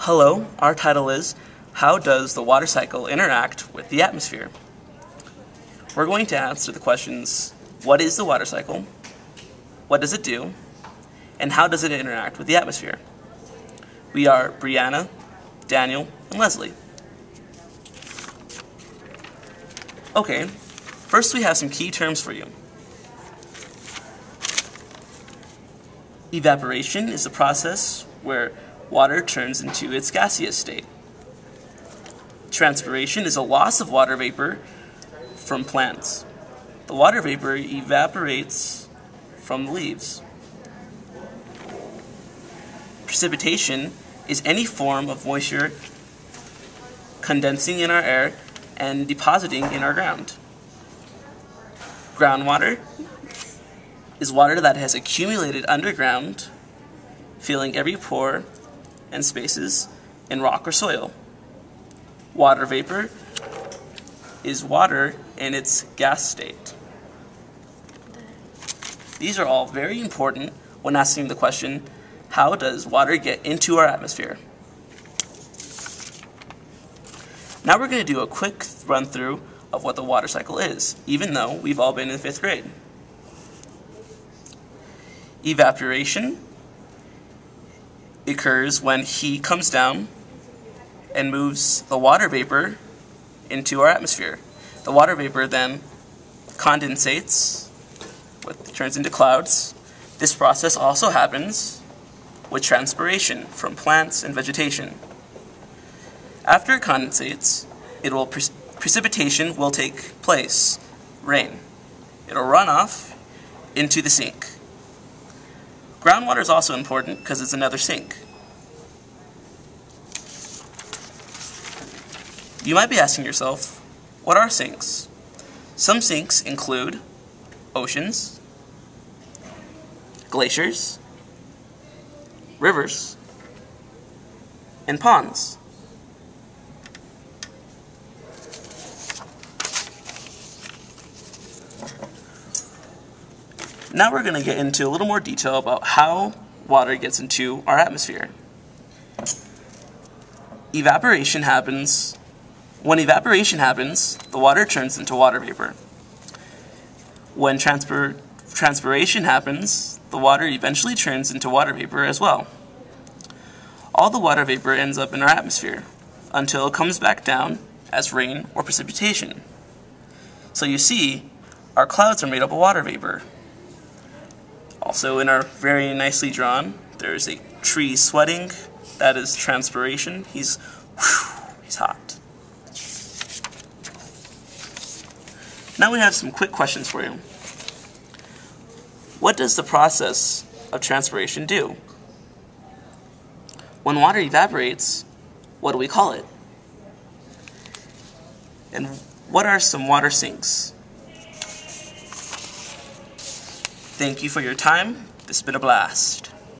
Hello, our title is, How does the water cycle interact with the atmosphere? We're going to answer the questions, what is the water cycle? What does it do? And how does it interact with the atmosphere? We are Brianna, Daniel, and Leslie. Okay, first we have some key terms for you. Evaporation is a process where water turns into its gaseous state. Transpiration is a loss of water vapor from plants. The water vapor evaporates from the leaves. Precipitation is any form of moisture condensing in our air and depositing in our ground. Groundwater is water that has accumulated underground, filling every pore and spaces in rock or soil. Water vapor is water in its gas state. These are all very important when asking the question, how does water get into our atmosphere? Now we're going to do a quick run through of what the water cycle is, even though we've all been in 5th grade. Evaporation occurs when heat comes down and moves the water vapor into our atmosphere. The water vapor then condensates, turns into clouds. This process also happens with transpiration from plants and vegetation. After it condensates, precipitation will take place, rain. It'll run off into the sink. Groundwater is also important because it's another sink. You might be asking yourself, what are sinks? Some sinks include oceans, glaciers, rivers, and ponds. Now we're going to get into a little more detail about how water gets into our atmosphere. Evaporation happens. When evaporation happens, the water turns into water vapor. When transpiration happens, the water eventually turns into water vapor as well. All the water vapor ends up in our atmosphere until it comes back down as rain or precipitation. So you see, our clouds are made up of water vapor. Also in our very nicely drawn, there's a tree sweating. That is transpiration. He's hot. Now we have some quick questions for you. What does the process of transpiration do? When water evaporates, what do we call it? And what are some water sinks? Thank you for your time. This has been a blast.